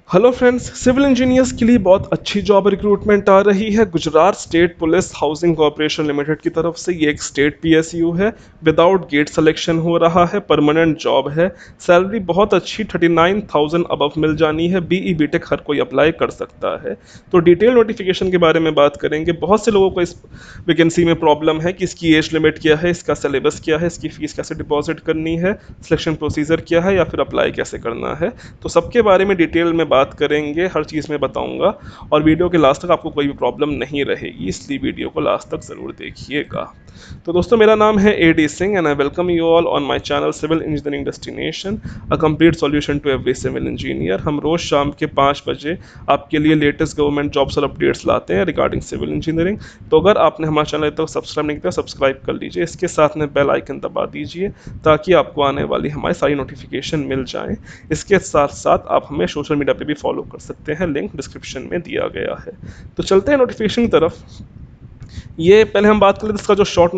Hello friends, civil engineers के लिए बहुत अच्छी जॉब रिक्रूटमेंट आ रही है Gujarat state police housing corporation limited की तरफ से। ये एक स्टेट पीएसयू है, विदाउट गेट सिलेक्शन हो रहा है, परमानेंट जॉब है, सैलरी बहुत अच्छी 39,000 अबव मिल जानी है। बीई बीटेक हर कोई अप्लाई कर सकता है। तो डिटेल नोटिफिकेशन के बारे में बात करेंगे। बहुत से लोगों को इस वैकेंसी में प्रॉब्लम है कि इसकी एज लिमिट क्या है, इसका सिलेबस क्या है, इसकी फ़ीस कैसे डिपॉजिट करनी है, सिलेक्शन प्रोसीजर क्या है या फिर अप्लाई कैसे करना है। तो सबके बारे में डिटेल में बात करेंगे, हर चीज़ में बताऊंगा और वीडियो के लास्ट तक आपको कोई भी प्रॉब्लम नहीं रहेगी, इसलिए वीडियो को लास्ट तक ज़रूर देखिएगा। तो दोस्तों, मेरा नाम है AD Singh and I welcome you all on my channel civil engineering destination, a complete solution to every civil engineer. हम रोज़ शाम के 5 बजे आपके लिए लेटेस्ट गवर्नमेंट जॉब्स और अपडेट्स लाते हैं रिगार्डिंग सिविल इंजीनियरिंग। तो अगर आपने हमारा चैनल तक सब्सक्राइब नहीं किया, सब्सक्राइब कर लीजिए, इसके साथ में बेल आइकन दबा दीजिए ताकि आपको आने वाली हमारी सारी नोटिफिकेशन मिल जाएं। इसके साथ साथ आप हमें सोशल मीडिया पे भी फॉलो कर सकते हैं, लिंक डिस्क्रिप्शन में दिया गया है। तो चलते हैं नोटिफिकेशन की तरफ। ये पहले हम बात कर लेते हैं इसका जो शॉर्ट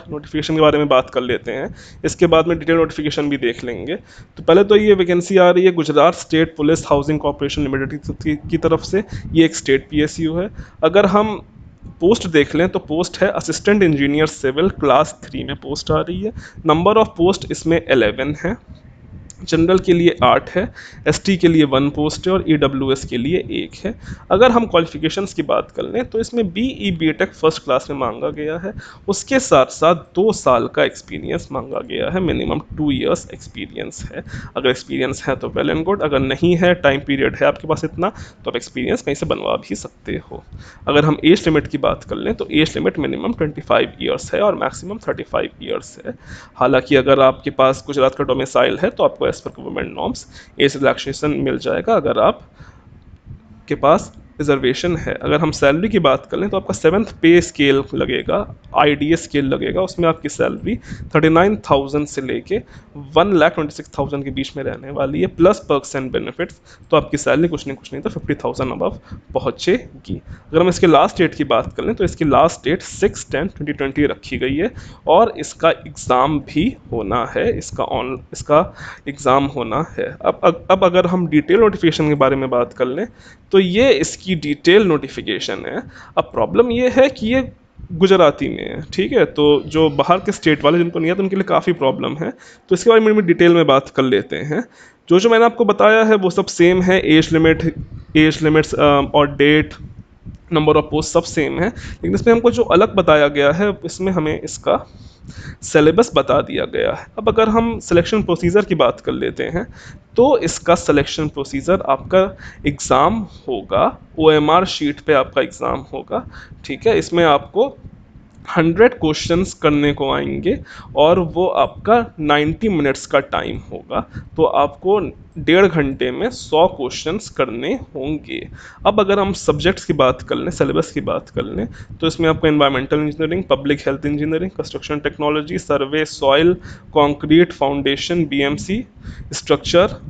नोटिफिकेशन के बारे में बात कर लेते हैं। इसके बाद में डिटेल नोटिफिकेशन भी देख लेंगे। तो पहले तो ये वैकेंसी आ रही है Gujarat state police housing corporation limited की तरफ से। ये एक स्टेट पीएसयू है। अगर हम पोस्ट देख लें तो पोस्ट है असिस्टेंट इंजीनियर सिविल, क्लास 3 में पोस्ट आ रही है। नंबर ऑफ पोस्ट इसमें 11 है। जनरल के लिए 8 है, एसटी के लिए 1 पोस्ट है और ईडब्ल्यूएस के लिए 1 है। अगर हम क्वालिफिकेशंस की बात कर लें तो इसमें बीई बीटेक फर्स्ट क्लास में मांगा गया है। उसके साथ साथ 2 साल का एक्सपीरियंस मांगा गया है, मिनिमम 2 इयर्स एक्सपीरियंस है। अगर एक्सपीरियंस है तो वेल एंड गुड, अगर नहीं है, टाइम पीरियड है आपके पास इतना, तो आप एक्सपीरियंस कहीं से बनवा भी सकते हो। अगर हम एज लिमिट की बात कर लें तो एज लिमिट मिनिमम 25 ईयर्स है और मैक्सिमम 35 ईयर्स है। हालांकि अगर आपके पास गुजरात का डोमिसाइल है तो आपको एज पर गवर्नमेंट नॉर्म्स एज रिलैक्सेशन मिल जाएगा अगर आप के पास रिजर्वेशन है। अगर हम सैलरी की बात करें तो आपका 7th पे स्केल लगेगा, आईडीए स्केल लगेगा, उसमें आपकी सैलरी 39,000 से लेके 1,26,000 के बीच में रहने वाली है, प्लस पर्क्स एंड बेनिफिट्स। तो आपकी सैलरी कुछ नहीं तो 50,000 अबव पहुंचेगी। अगर हम इसके लास्ट डेट की बात करें तो इसकी लास्ट डेट 6/10/2020 रखी गई है और इसका एग्ज़ाम भी होना है, इसका एग्ज़ाम होना है। अब अगर हम डिटेल नोटिफिकेशन के बारे में बात कर लें तो ये इसकी डिटेल नोटिफिकेशन है। अब प्रॉब्लम ये है कि ये गुजराती में है, ठीक है। तो जो बाहर के स्टेट वाले जिनको नहीं है तो उनके लिए काफ़ी प्रॉब्लम है। तो इसके बारे में डिटेल में बात कर लेते हैं। जो जो मैंने आपको बताया है वो सब सेम है, एज लिमिट्स और डेट, नंबर ऑफ पोस्ट सब सेम है। लेकिन इसमें हमको जो अलग बताया गया है इसमें हमें इसका सिलेबस बता दिया गया है। अब अगर हम सिलेक्शन प्रोसीजर की बात कर लेते हैं तो इसका सिलेक्शन प्रोसीजर आपका एग्ज़ाम होगा, ओएमआर शीट पे आपका एग्ज़ाम होगा, ठीक है। इसमें आपको 100 क्वेश्चंस करने को आएंगे और वो आपका 90 मिनट्स का टाइम होगा। तो आपको 1.5 घंटे में 100 क्वेश्चंस करने होंगे। अब अगर हम सब्जेक्ट्स की बात कर लें, सिलेबस की बात कर लें, तो इसमें आपको environmental engineering, public health engineering, construction technology, survey, soil, concrete, foundation, BMC, structure,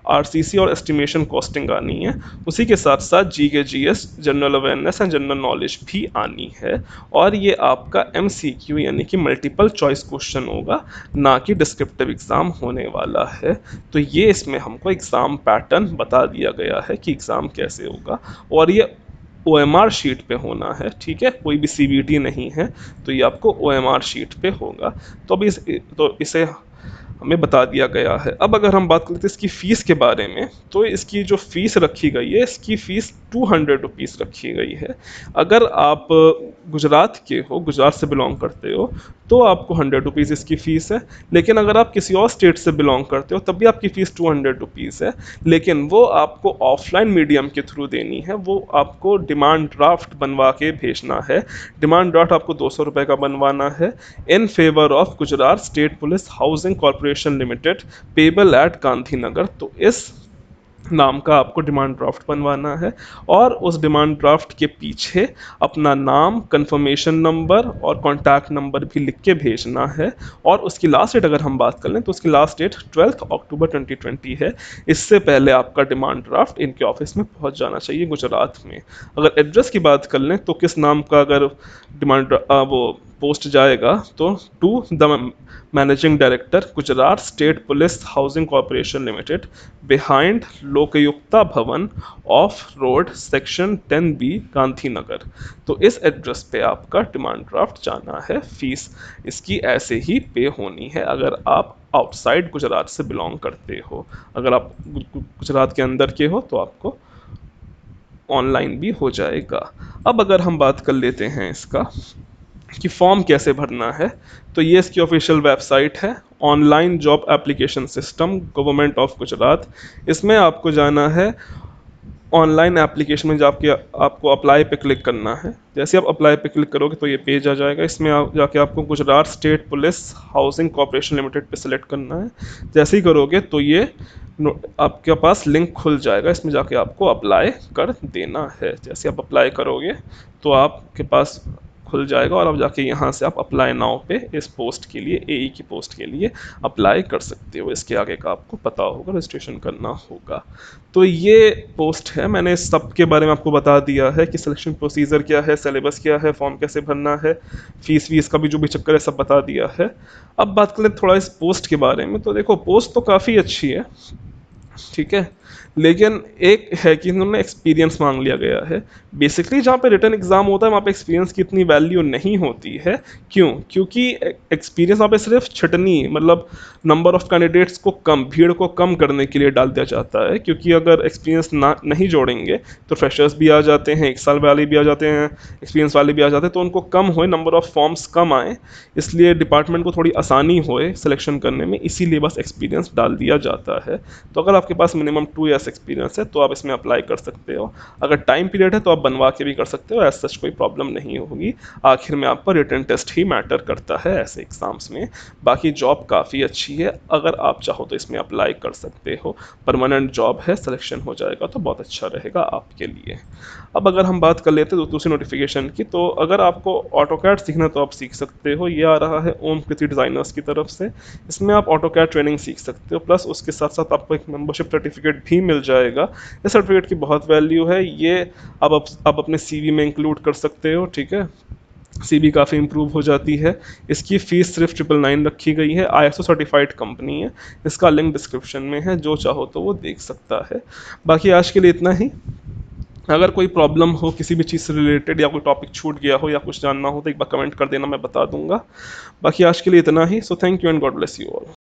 RCC और एस्टिमेशन कॉस्टिंग आनी है। उसी के साथ साथ GK, GS, general awareness and general knowledge भी आनी है। और ये आपका एमसीक्यू यानी कि मल्टीपल चॉइस क्वेश्चन होगा, ना कि डिस्क्रिप्टिव एग्ज़ाम होने वाला है। तो ये इसमें हमको एग्ज़ाम पैटर्न बता दिया गया है कि एग्ज़ाम कैसे होगा और ये ओएमआर शीट पे होना है, ठीक है। कोई भी सीबीटी नहीं है, तो ये आपको ओएमआर शीट पे होगा। तो अभी इसे हमें बता दिया गया है। अब अगर हम बात करते हैं इसकी फ़ीस के बारे में, तो इसकी जो फ़ीस रखी गई है, इसकी फ़ीस 200 रुपीज़ रखी गई है। अगर आप गुजरात के हो, गुजरात से बिलोंग करते हो, तो आपको 100 रुपीज़ इसकी फ़ीस है। लेकिन अगर आप किसी और स्टेट से बिलोंग करते हो तब भी आपकी फ़ीस 200 रुपीज़ है, लेकिन वो आपको ऑफलाइन मीडियम के थ्रू देनी है। वो आपको डिमांड ड्राफ्ट बनवा के भेजना है। डिमांड ड्राफ्ट आपको 200 रुपये का बनवाना है, in favour of Gujarat state police housing corporation limited, payable eight Gandhinagar. तो इस नाम का आपको डिमांड ड्राफ्ट बनवाना है और उस डिमांड ड्राफ्ट के पीछे अपना नाम, कंफर्मेशन नंबर और कॉन्टैक्ट नंबर भी लिख के भेजना है। और उसकी लास्ट डेट अगर हम बात कर लें तो उसकी लास्ट डेट 12 अक्टूबर 2020 है। इससे पहले आपका डिमांड ड्राफ्ट इनके ऑफिस में पहुंच जाना चाहिए गुजरात में। अगर एड्रेस की बात कर लें तो किस नाम का अगर वो पोस्ट जाएगा तो to the managing director Gujarat state police housing corporation limited behind Lokayukta Bhavan off road section 10B Gandhinagar. तो इस एड्रेस पे आपका डिमांड ड्राफ्ट जाना है। फीस इसकी ऐसे ही पे होनी है अगर आप आउटसाइड गुजरात से बिलोंग करते हो। अगर आप गुजरात के अंदर के हो तो आपको ऑनलाइन भी हो जाएगा। अब अगर हम बात कर लेते हैं इसका कि फॉर्म कैसे भरना है, तो ये इसकी ऑफिशियल वेबसाइट है, online job application system government of Gujarat. इसमें आपको जाना है ऑनलाइन एप्लीकेशन में जाके आपको अप्लाई पे क्लिक करना है। जैसे आप अप्लाई पे क्लिक करोगे तो ये पेज आ जाएगा। इसमें आप जाके आपको Gujarat state police housing corporation limited पे सिलेक्ट करना है। जैसे ही करोगे तो ये आपके पास लिंक खुल जाएगा, इसमें जाके आपको अप्लाई कर देना है। जैसे आप अप्लाई करोगे तो आपके पास खुल जाएगा और अब जाके यहाँ से आप अप्लाई नाउ पे इस पोस्ट के लिए एई की पोस्ट के लिए अप्लाई कर सकते हो। इसके आगे का आपको पता होगा, रजिस्ट्रेशन करना होगा। तो ये पोस्ट है, मैंने सब के बारे में आपको बता दिया है कि सिलेक्शन प्रोसीजर क्या है, सिलेबस क्या है, फॉर्म कैसे भरना है, फीस वीस का भी जो भी चक्कर है सब बता दिया है। अब बात करें थोड़ा इस पोस्ट के बारे में, तो देखो पोस्ट तो काफ़ी अच्छी है, ठीक है, लेकिन एक है कि इन्होंने एक्सपीरियंस मांग लिया गया है। बेसिकली जहाँ पे रिटन एग्जाम होता है वहाँ पे एक्सपीरियंस की इतनी वैल्यू नहीं होती है। क्यों? क्योंकि एक्सपीरियंस वहाँ पे सिर्फ छटनी, मतलब नंबर ऑफ कैंडिडेट्स को कम, भीड़ को कम करने के लिए डाल दिया जाता है। क्योंकि अगर एक्सपीरियंस ना नहीं जोड़ेंगे तो फ्रेशर्स भी आ जाते हैं, 1 साल वाले भी आ जाते हैं, एक्सपीरियंस वाले भी आ जाते हैं, तो उनको कम होए, नंबर ऑफ फॉर्म्स कम आए, इसलिए डिपार्टमेंट को थोड़ी आसानी होए सिलेक्शन करने में, इसीलिए बस एक्सपीरियंस डाल दिया जाता है। तो अगर आपके पास मिनिमम 2 ईयर्स एक्सपीरियंस है तो आप इसमें अप्लाई कर सकते हो। अगर टाइम पीरियड है तो आप बनवा के भी कर सकते हो, ऐसा कोई प्रॉब्लम नहीं होगी। आखिर में आपका रिटन टेस्ट ही मैटर करता है ऐसे एग्जाम्स में। बाकी जॉब काफ़ी अच्छी है, अगर आप चाहो तो इसमें अप्लाई कर सकते हो। परमानेंट जॉब है, सिलेक्शन हो जाएगा तो बहुत अच्छा रहेगा आपके लिए। अब अगर हम बात कर लेते हैं दूसरी नोटिफिकेशन की, तो अगर आपको ऑटोकैड सीखना तो आप सीख सकते हो। ये आ रहा है ओम कृति डिज़ाइनर्स की तरफ से। इसमें आप ऑटोकैड ट्रेनिंग सीख सकते हो, प्लस उसके साथ साथ आपको एक मेंबरशिप सर्टिफिकेट भी मिल जाएगा। इस सर्टिफिकेट की बहुत वैल्यू है, ये आप अपने सीवी में इंक्लूड कर सकते हो, ठीक है। सीवी काफ़ी इंप्रूव हो जाती है। इसकी फ़ीस सिर्फ 999 रखी गई है। ISO सर्टिफाइड कंपनी है। इसका लिंक डिस्क्रिप्शन में है, जो चाहो तो वो देख सकता है। बाकी आज के लिए इतना ही। अगर कोई प्रॉब्लम हो किसी भी चीज़ से रिलेटेड, या कोई टॉपिक छूट गया हो या कुछ जानना हो तो एक बार कमेंट कर देना, मैं बता दूंगा। बाकी आज के लिए इतना ही। So thank you and God bless you all.